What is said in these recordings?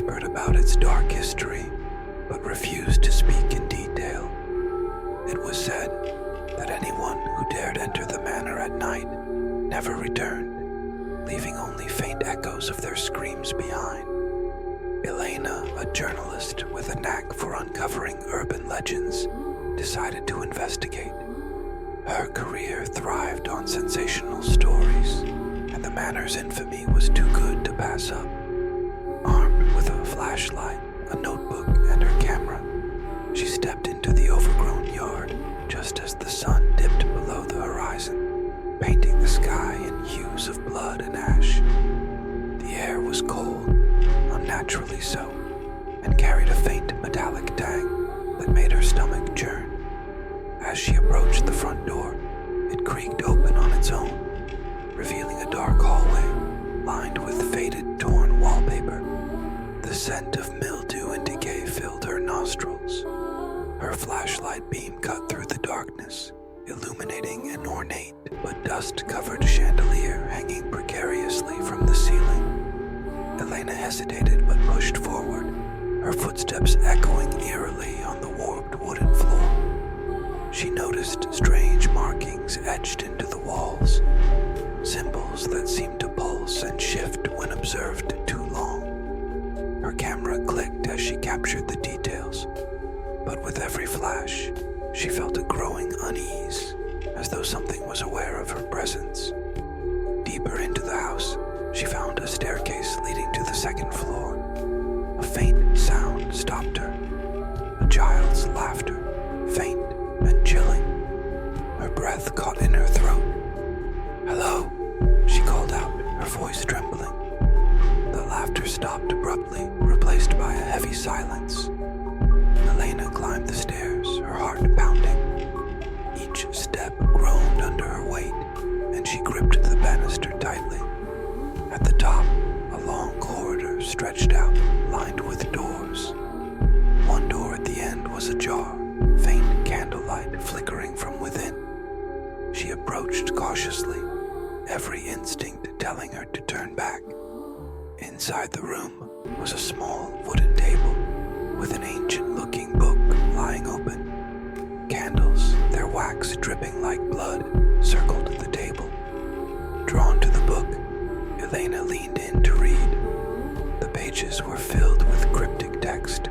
whispered about its dark history, but refused to speak in detail. It was said that anyone who dared enter the manor at night never returned, leaving only faint echoes of their screams behind. Elena, a journalist with a knack for uncovering urban legends, decided to investigate. Her career thrived on sensational stories, and the manor's infamy was too good to pass up. Armed with a flashlight, a notebook, and her camera, she stepped into the overgrown yard just as the sun dipped below the horizon, painting the sky in hues of blood and ash. The air was cold, unnaturally so, and carried a faint metallic tang that made her stomach churn. As she approached the front door, it creaked open on its own, revealing a dark hallway lined with faded, torn wallpaper. The scent of mildew and decay filled her nostrils. Her flashlight beam cut through the darkness, illuminating an ornate but dust-covered chandelier hanging precariously from the ceiling. Elena hesitated but pushed forward, her footsteps echoing eerily on the warped wooden floor. She noticed strange markings etched into the walls, symbols that seemed to pulse and shift when observed too long. Her camera clicked as she captured the details, but with every flash, she felt a growing unease, as though something was aware of her presence. Deeper into the house, she found a staircase leading to the second floor. A faint sound stopped her, a child's laughter, faint and chilling. Her breath caught in her throat. "Hello," she called out, her voice trembling. The laughter stopped abruptly, replaced by a heavy silence. Elena climbed the stairs, her heart pounding. Each step groaned under her weight, and she gripped the banister tightly. At the top, a long corridor stretched out, lined with doors. One door at the end was ajar, faint candlelight flickering from within. She approached cautiously, every instinct telling her to turn back. Inside the room was a small wooden table with an ancient-looking book lying open. Candles, their wax dripping like blood, circled the table. Drawn to the book, Elena leaned in to read. The pages were filled with cryptic text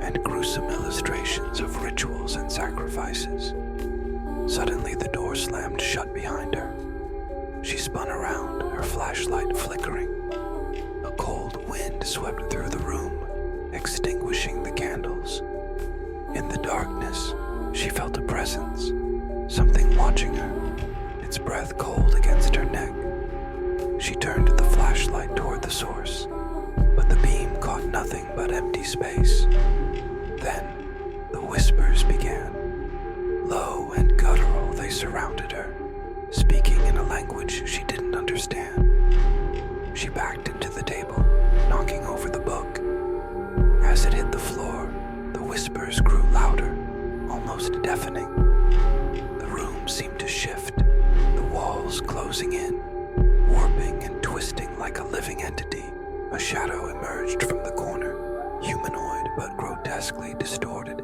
and gruesome illustrations of rituals and sacrifices. Suddenly, the door slammed shut behind her. She spun around, her flashlight flickering. A cold wind swept through the room, extinguishing the candles. In the darkness, she felt a presence, something watching her, its breath cold against her neck. She turned the flashlight toward the source, but the beam caught nothing but empty space. Then, the whispers began. Low and guttural, they surrounded her, speaking in a language she didn't understand. She backed into the table, knocking over the book. As it hit the floor, the whispers grew louder, almost deafening. The room seemed to shift, the walls closing in, warping and twisting like a living entity. A shadow emerged from the corner, humanoid but grotesquely distorted,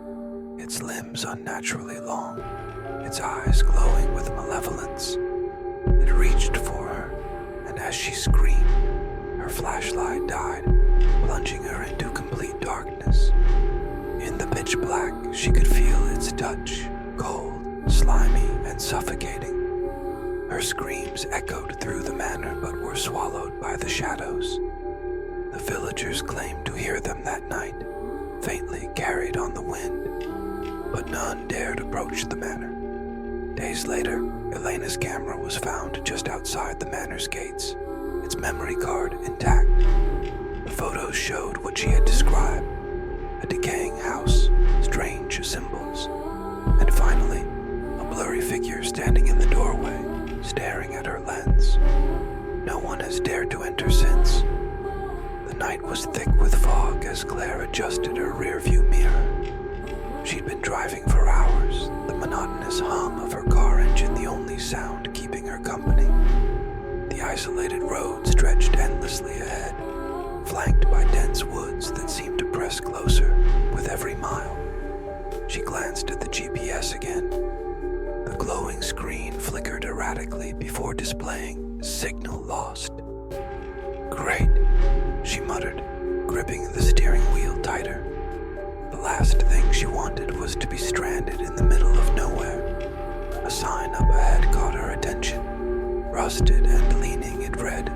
its limbs unnaturally long, its eyes glowing with malevolence. It reached for her, and as she screamed, her flashlight died, plunging her into complete darkness. In the pitch black, she could feel its touch, cold, slimy, and suffocating. Her screams echoed through the manor but were swallowed by the shadows. The villagers claimed to hear them that night, faintly carried on the wind, but none dared approach the manor. Days later, Elena's camera was found just outside the manor's gates, its memory card intact. The photos showed what she had described: a decaying house, strange symbols, and finally, a blurry figure standing in the doorway, staring at her lens. No one has dared to enter since. The night was thick with fog as Claire adjusted her rearview mirror. She'd been driving for hours, the monotonous hum of her car engine the only sound keeping her company. The isolated road stretched endlessly ahead, flanked by dense woods that seemed to press closer with every mile. She glanced at the GPS again. The glowing screen flickered erratically before displaying signal lost. Great, she muttered, gripping the steering wheel tighter. The last thing she wanted was to be stranded in the middle of nowhere. A sign up ahead caught her attention. Rusted and leaning, it read,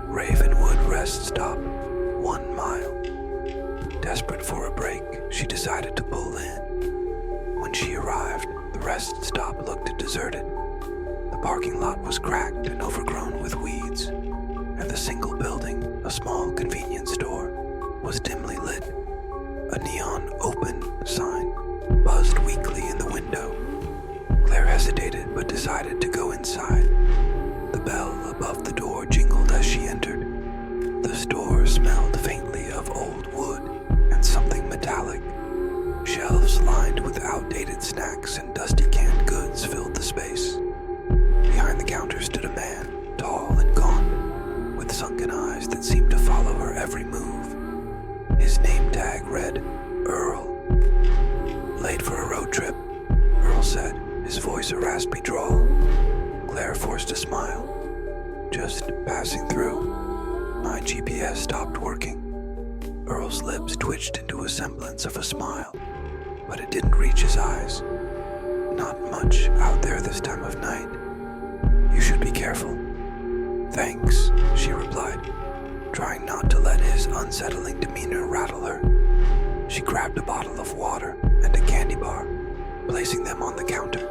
"Ravenwood Rest Stop, 1 mile." Desperate for a break, she decided to pull in. When she arrived, the rest stop looked deserted. The parking lot was cracked and overgrown with weeds, and the single building, a small convenience store, was dimly lit. A neon "open" sign buzzed weakly in the window. Claire hesitated but decided to go inside. The bell above the door jingled as she entered. The store smelled faintly of old wood and something metallic. Shelves lined with outdated snacks and dusty canned goods filled the space. Behind the counter stood a man, tall and gaunt, with sunken eyes that seemed to follow her every move. His name tag read, "Earl." "Late for a road trip," Earl said, his voice a raspy drawl. Claire forced a smile. "Just passing through. My GPS stopped working." Earl's lips twitched into a semblance of a smile, but it didn't reach his eyes. "Not much out there this time of night. You should be careful." "Thanks," she replied, trying not to let his unsettling demeanor rattle her. She grabbed a bottle of water and a candy bar, placing them on the counter.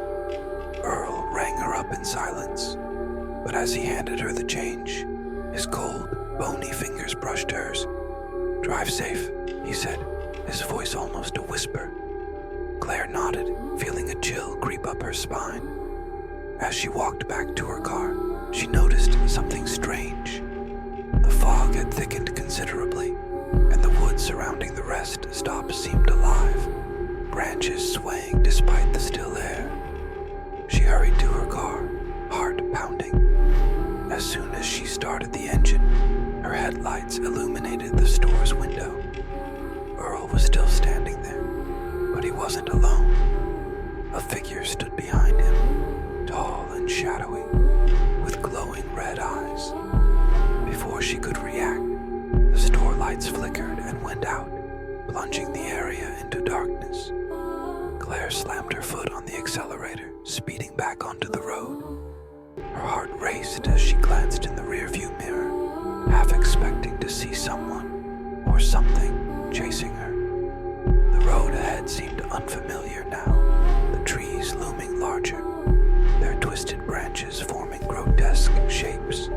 Earl rang her up in silence, but as he handed her the change, his cold, bony fingers brushed hers. "Drive safe," he said, his voice almost a whisper. Claire nodded, feeling a chill creep up her spine. As she walked back to her car, she noticed something strange. The fog had thickened considerably, and the woods surrounding the rest stop seemed alive, branches swaying despite the still air. She hurried to her car, heart pounding. As soon as she started the engine, her headlights illuminated the store's window. Earl was still standing there, but he wasn't alone. A figure stood behind him, tall and shadowy, with glowing red eyes. Before she could react, the store lights flickered and went out, plunging the area into darkness. Claire slammed her foot on the accelerator, speeding back onto the road. Her heart raced as she glanced in the rearview mirror, half expecting to see someone or something chasing her. The road ahead seemed unfamiliar now, the trees looming larger, their twisted branches forming grotesque shapes.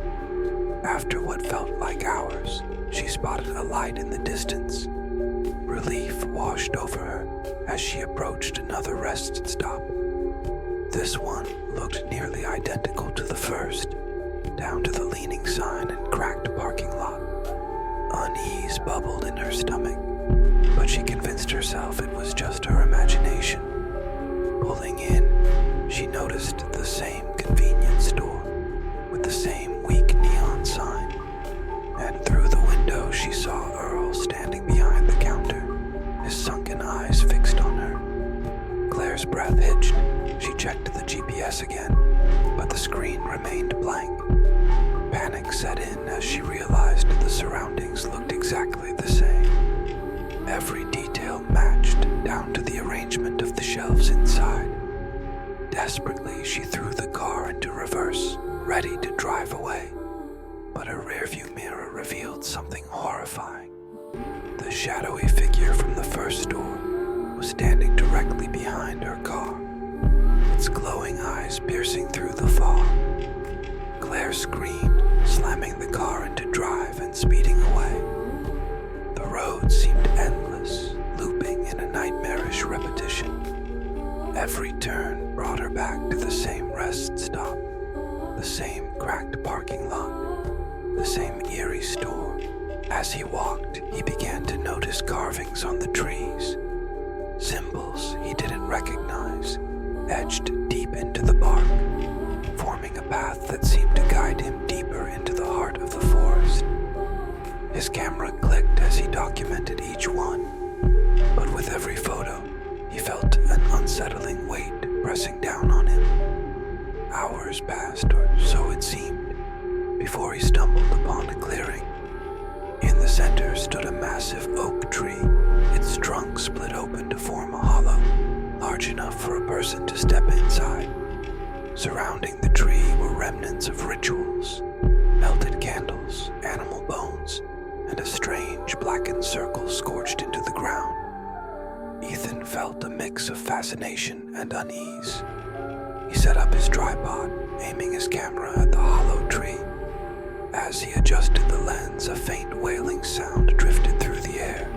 After what felt like hours, she spotted a light in the distance. Relief washed over her as she approached another rest stop. This one looked nearly identical to the first, down to the leaning sign and cracked parking lot. Unease bubbled in her stomach, but she convinced herself it was just her imagination. Pulling in, she noticed the same convenience store with the same weak neon sign, and through the window she saw Earl standing behind the counter, his sunken eyes fixed on her. Claire's breath hitched. She checked the GPS again, but the screen remained blank. Panic set in as she realized the surroundings looked exactly the same. Every detail matched down to the arrangement of the shelves inside. Desperately, she threw the car into reverse, ready to drive away. But her rearview mirror revealed something horrifying. The shadowy figure from the first store was standing directly behind her car, its glowing eyes piercing through the fog. Claire screamed, slamming the car into drive and speeding away. The road seemed endless, looping in a nightmarish repetition. Every turn brought her back to the same rest stop, the same cracked parking lot, the same eerie store. As he walked, he began to notice carvings on the trees, symbols he didn't recognize, etched deep into the bark, forming a path that seemed to guide him deeper into the heart of the forest. His camera clicked as he documented each one, but with every photo, he felt an unsettling weight pressing down on him. Hours passed, or so it seemed, before he stumbled upon a clearing. In the center stood a massive oak tree, its trunk split open to form a hollow, large enough for a person to step inside. Surrounding the tree were remnants of rituals, melted candles, animal bones, and a strange blackened circle scorched into the ground. Ethan felt a mix of fascination and unease. He set up his tripod, aiming his camera at the hollow tree. As he adjusted the lens, a faint wailing sound drifted through the air.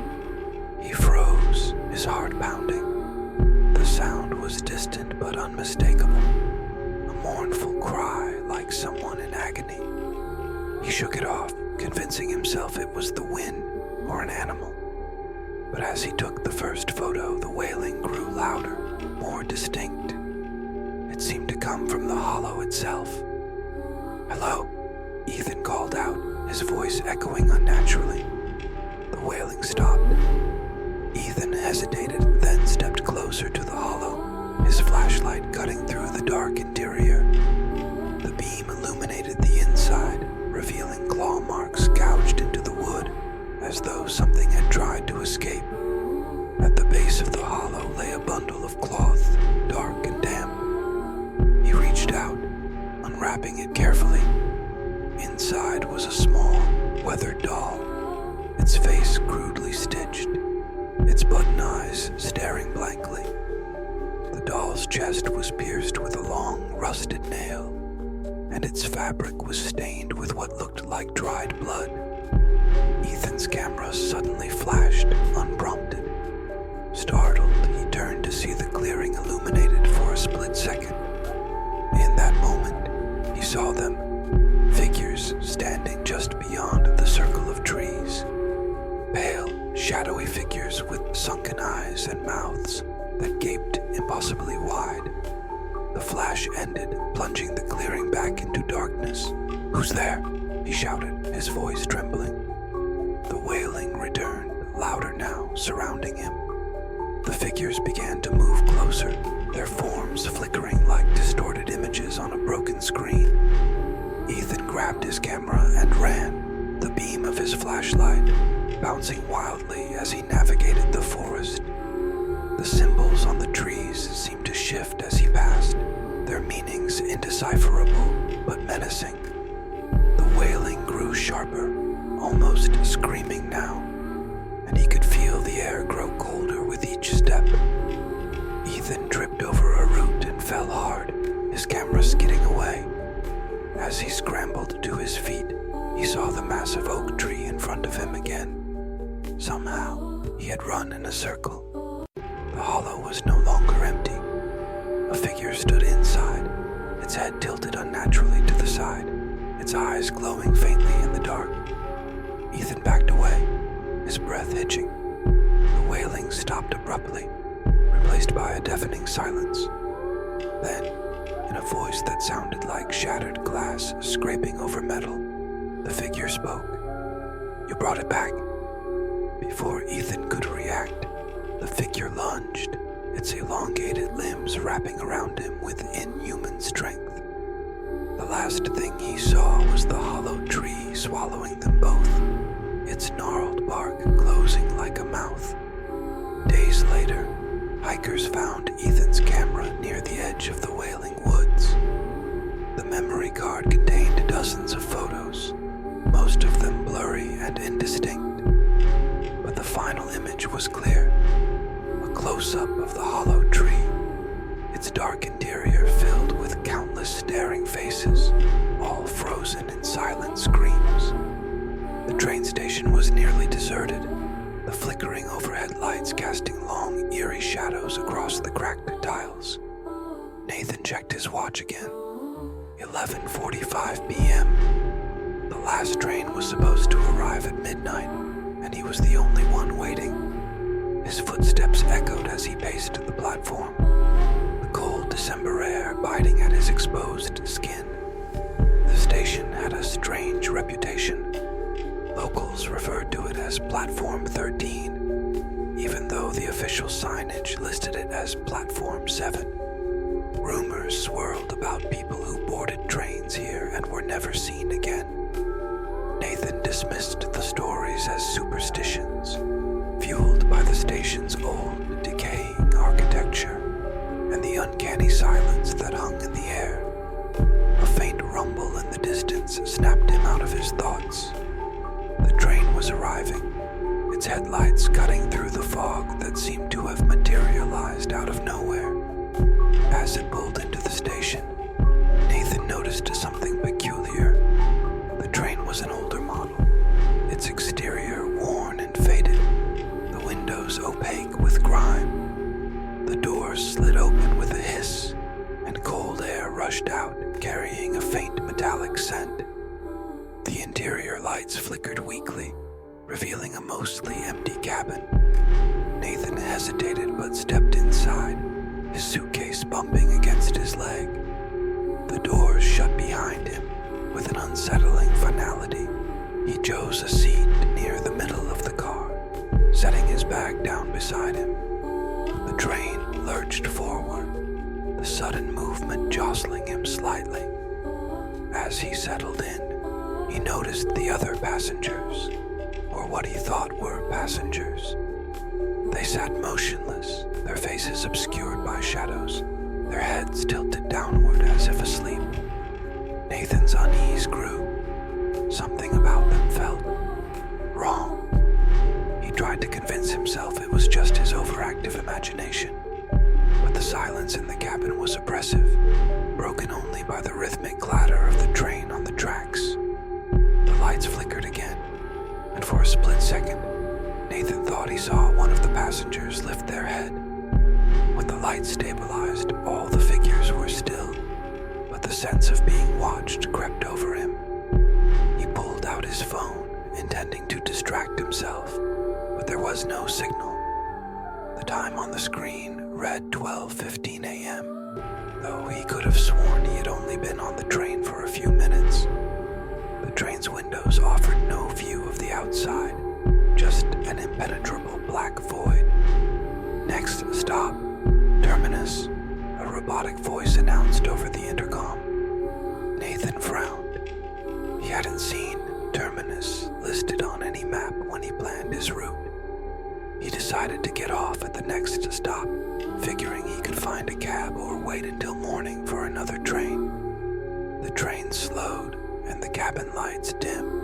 He froze, his heart pounding. The sound was distant but unmistakable, a mournful cry like someone in agony. He shook it off, convincing himself it was the wind or an animal. But as he took the first photo, the wailing grew louder, more distinct. It seemed to come from the hollow itself. "Hello," Ethan called out, his voice echoing unnaturally. The wailing stopped. Ethan hesitated, then stepped closer to the hollow, his flashlight cutting through the dark interior. The beam illuminated the inside, revealing claw marks gouged into the wood, as though something had tried to escape. At the base of the hollow lay a bundle of cloth, dark and damp. He reached out, unwrapping it carefully. Inside was a small, weathered doll, its face crudely stitched, its button eyes staring blankly. The doll's chest was pierced with a long, rusted nail, and its fabric was stained with what looked like dried blood. Ethan's camera suddenly flashed, unprompted. Startled, he turned to see the clearing illuminated for a split second. In that moment, he saw them, figures standing just beyond the circle of trees. Pale, shadowy figures with sunken eyes and mouths that gaped impossibly wide. The flash ended, plunging the clearing back into darkness. "Who's there?" he shouted, his voice trembling. The wailing returned, louder now, surrounding him. The figures began to move closer, their forms flickering like distorted images on a broken screen. Ethan grabbed his camera and ran, the beam of his flashlight bouncing wildly as he navigated the forest. The symbols on the trees seemed to shift as he passed, their meanings indecipherable but menacing. The wailing grew sharper, almost screaming now, and he could feel the air grow colder with each step. Ethan tripped over a root and fell hard, his camera skidding away. As he scrambled to his feet, he saw the massive oak tree in front of him again. Somehow, he had run in a circle. The hollow was no longer empty. A figure stood inside, its head tilted unnaturally to the side, its eyes glowing faintly in the dark. Ethan backed away, his breath hitching. The wailing stopped abruptly, replaced by a deafening silence. Then, in a voice that sounded like shattered glass scraping over metal, the figure spoke. "You brought it back." Before Ethan could react, the figure lunged, its elongated limbs wrapping around him with inhuman strength. The last thing he saw was the hollow tree swallowing them both, its gnarled bark closing like a mouth. Days later, hikers found Ethan's camera near the edge of the Wailing Woods. The memory card contained dozens of photos, most of them blurry and indistinct. But the final image was clear, a close-up of the hollow tree, its dark interior filled with countless staring faces, all frozen in silent screams. The train station was nearly deserted, the flickering overhead lights casting long, eerie shadows across the cracked tiles. Nathan checked his watch again. 11:45 p.m. The last train was supposed to arrive at midnight, and he was the only one waiting. His footsteps echoed as he paced the platform, the cold December air biting at his exposed skin. The station had a strange reputation. Local Locals referred to it as Platform 13, even though the official signage listed it as Platform 7. Rumors swirled about people who boarded trains here and were never seen again. Nathan dismissed the stories as superstitions, fueled by the station's old, decaying architecture and the uncanny silence that hung in the air. A faint rumble in the distance snapped him out of his thoughts. The train was arriving, its headlights cutting through the fog that seemed to have materialized out of nowhere. As it pulled into the station, Nathan noticed something peculiar. The train was an older model, its exterior worn and faded, the windows opaque with grime. The doors slid open with a hiss, and cold air rushed out, carrying a faint metallic scent. The interior lights flickered weakly, revealing a mostly empty cabin. Nathan hesitated but stepped inside, his suitcase bumping against his leg. The doors shut behind him with an unsettling finality. He chose a seat near the middle of the car, setting his bag down beside him. The train lurched forward, the sudden movement jostling him slightly. As he settled in, he noticed the other passengers, or what he thought were passengers. They sat motionless, their faces obscured by shadows, their heads tilted downward as if asleep. Nathan's unease grew. Something about them felt wrong. He tried to convince himself it was just his overactive imagination, but the silence in the cabin was oppressive, broken only by the rhythmic clatter of the train on the tracks. The lights flickered again, and for a split second, Nathan thought he saw one of the passengers lift their head. When the lights stabilized, all the figures were still, but the sense of being watched crept over him. He pulled out his phone, intending to distract himself, but there was no signal. The time on the screen read 12:15 a.m., though he could have sworn he had only been on the train for a few minutes. The train's windows offered no view of the outside, just an impenetrable black void. Next stop, Terminus, a robotic voice announced over the intercom. Nathan frowned. He hadn't seen Terminus listed on any map when he planned his route. He decided to get off at the next stop, figuring he could find a cab or wait until morning for another train. The train slowed and the cabin lights dimmed.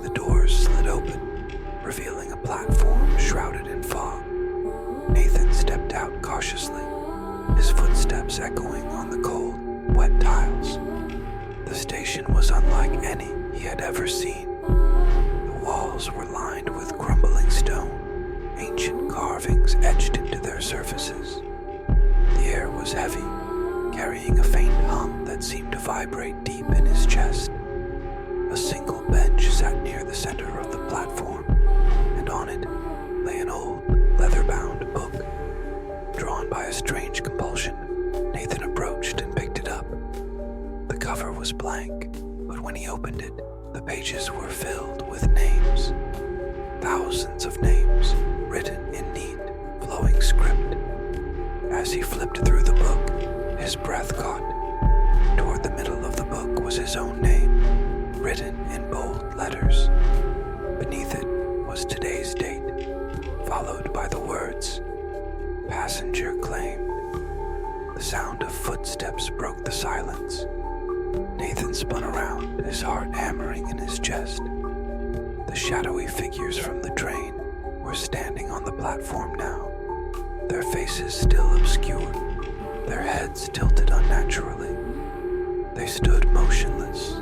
The doors slid open, revealing a platform shrouded in fog. Nathan stepped out cautiously, his footsteps echoing on the cold, wet tiles. The station was unlike any he had ever seen. The walls were lined with crumbling stone, ancient carvings etched into their surfaces. The air was heavy, carrying a faint hum that seemed to vibrate deep in his chest. A single bench sat near the center of the platform, and on it lay an old, leather-bound book. Drawn by a strange compulsion, Nathan approached and picked it up. The cover was blank, but when he opened it, the pages were filled with names. Thousands of names, written in neat, flowing script. As he flipped through the book, his breath caught. Toward the middle of the book was his own name, written in bold letters. Beneath it was today's date, followed by the words, "Passenger claimed." The sound of footsteps broke the silence. Nathan spun around, his heart hammering in his chest. The shadowy figures from the train were standing on the platform now, their faces still obscured, their heads tilted unnaturally. They stood motionless,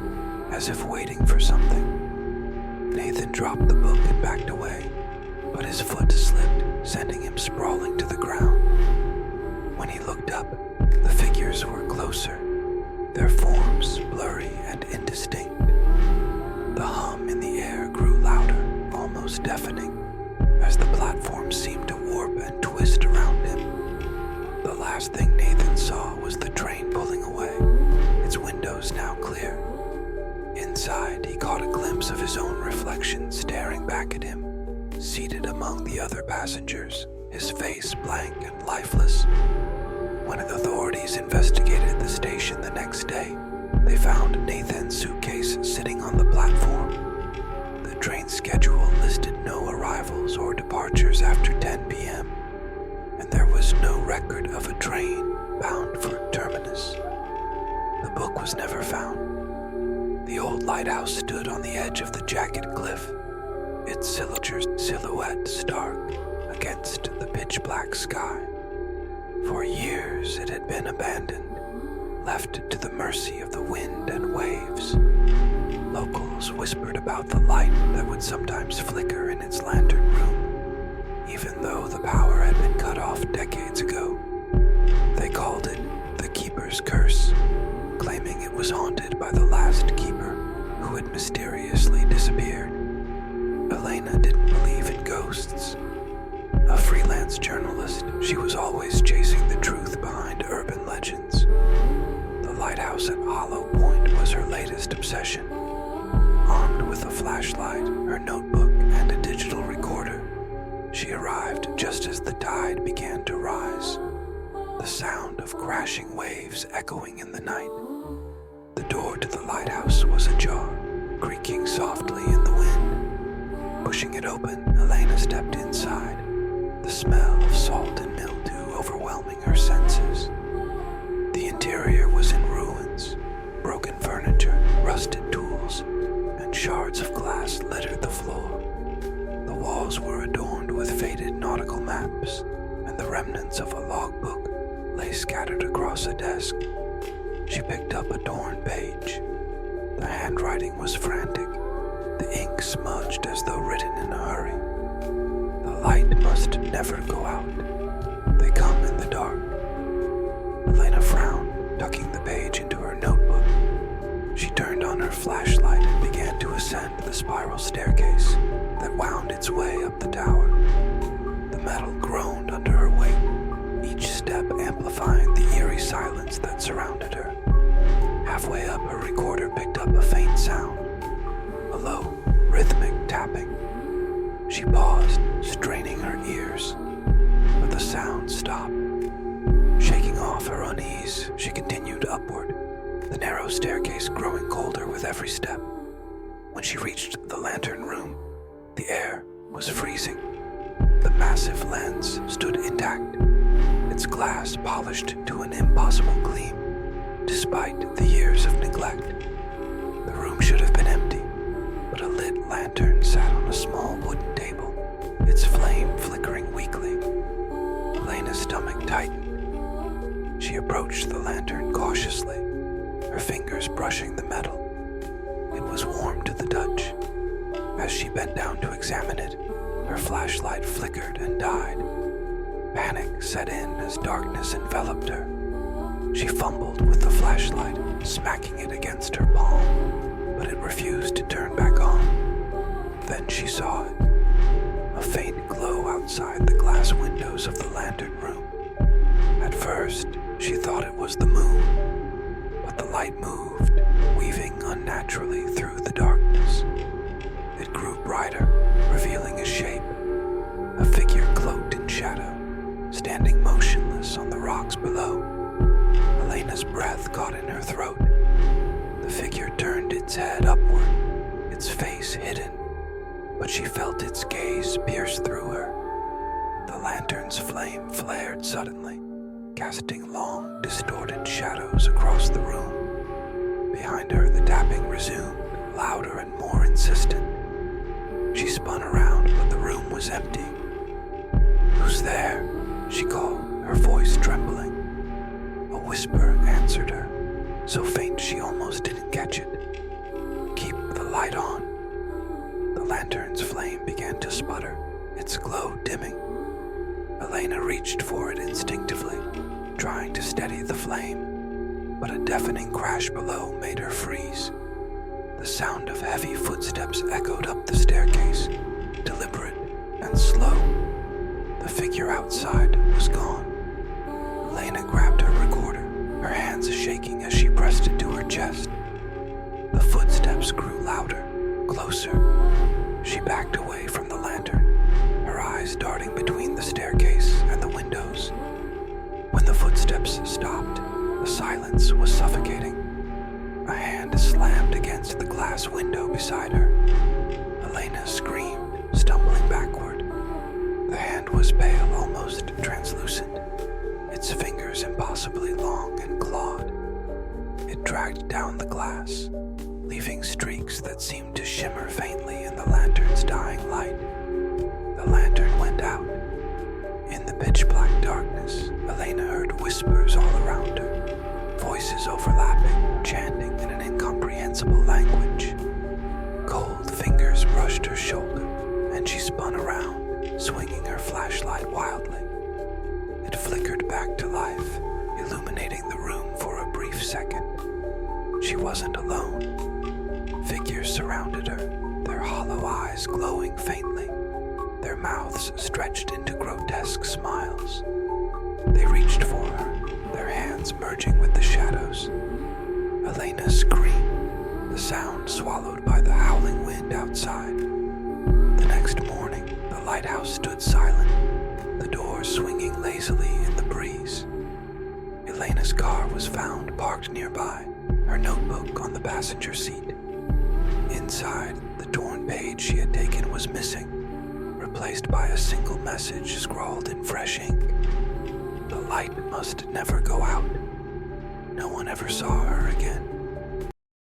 as if waiting for something. Nathan dropped the book and backed away, but his foot slipped, sending him sprawling to the ground. When he looked up, the figures were closer, their forms blurry and indistinct. The hum in the air grew louder, almost deafening, as the platform seemed to warp and twist around him. The last thing Nathan saw was the train pulling away, its windows now clear. Inside, he caught a glimpse of his own reflection staring back at him, seated among the other passengers, his face blank and lifeless. When authorities investigated the station the next day, they found Nathan's suitcase sitting on the platform. The train schedule listed no arrivals or departures after 10 p.m., and there was no record of a train bound for Terminus. The book was never found. The old lighthouse stood on the edge of the jagged cliff, its silhouette stark against the pitch-black sky. For years it had been abandoned, left to the mercy of the wind and waves. Locals whispered about the light that would sometimes flicker in its lantern room, even though the power had been cut off decades ago. They called it the Keeper's Curse, claiming it was haunted by the last keeper who had mysteriously disappeared. Elena didn't believe in ghosts. A freelance journalist, she was always chasing the truth behind urban legends. The lighthouse at Hollow Point was her latest obsession. Armed with a flashlight, her notebook, and a digital recorder, she arrived just as the tide began to rise, the sound of crashing waves echoing in the night. The door to the lighthouse was ajar, creaking softly in the wind. Pushing it open, Elena stepped inside, the smell of salt and mildew overwhelming her senses. The interior was in ruins. Broken furniture, rusted tools, and shards of glass littered the floor. The walls were adorned with faded nautical maps, and the remnants of a logbook lay scattered across a desk. She picked up a torn page. The handwriting was frantic, the ink smudged as though written in a hurry. The light must never go out. They come in the dark. Elena frowned, tucking the page into her notebook. She turned on her flashlight and began to ascend the spiral staircase that wound its way up the tower. The metal groaned under her weight, each step amplifying the eerie silence that surrounded her. Halfway up, her recorder picked up a faint sound, a low, rhythmic tapping. She paused, straining her ears, but the sound stopped. Shaking off her unease, she continued upward, the narrow staircase growing colder with every step. When she reached the lantern room, the air was freezing. The massive lens stood intact, its glass polished to an impossible gleam, despite the years of neglect. The room should have been empty, but a lit lantern sat on a small wooden table, its flame flickering weakly. Elena's stomach tightened. She approached the lantern cautiously, her fingers brushing the metal. It was warm to the touch. As she bent down to examine it, her flashlight flickered and died. Panic set in as darkness enveloped her. She fumbled with the flashlight, smacking it against her palm, but it refused to turn back on. Then she saw it. A faint glow outside the glass windows of the lantern room. At first, she thought it was the moon, but the light moved, weaving unnaturally through the darkness. It grew brighter, revealing a shape, a figure cloaked in shadow, standing motionless on the rocks below. Elena's breath caught in her throat. The figure turned its head upward, its face hidden, but she felt its gaze pierce through her. The lantern's flame flared suddenly, casting long, distorted shadows across the room. Behind her, the tapping resumed, louder and more insistent. She spun around, but the room was empty. "Who's there?" she called, her voice trembling. A whisper answered her, so faint she almost didn't catch it. "Keep the light on." The lantern's flame began to sputter, its glow dimming. Elena reached for it instinctively, trying to steady the flame, but a deafening crash below made her freeze. The sound of heavy footsteps echoed up the staircase, deliberate and slow. The figure outside was gone. Elena grabbed her recorder, her hands shaking as she pressed it to her chest. The footsteps footsteps grew louder, closer. She backed away from the lantern, her eyes darting between the staircase and the windows. When the footsteps stopped, the silence was suffocating. A hand slammed against the glass window beside her. Elena screamed, stumbling backward. The hand was pale, almost translucent, its fingers impossibly long and clawed. It dragged down the glass, leaving streaks that seemed to shimmer faintly in the lantern's dying light. The lantern went out. In the pitch-black darkness, Elena heard whispers all around her, voices overlapping, chanting in an incomprehensible language. Cold fingers brushed her shoulder, and she spun around, swinging her flashlight wildly. It flickered back to life, illuminating the room for a brief second. She wasn't alone. Figures surrounded her, their hollow eyes glowing faintly, their mouths stretched into grotesque smiles. They reached for her, their hands merging with the shadows. Elena screamed, the sound swallowed by the howling wind outside. The next morning, the lighthouse stood silent, the doors swinging lazily in the breeze. Elena's car was found parked nearby, her notebook on the passenger seat. Inside, the torn page she had taken was missing, replaced by a single message scrawled in fresh ink. The light must never go out. No one ever saw her again.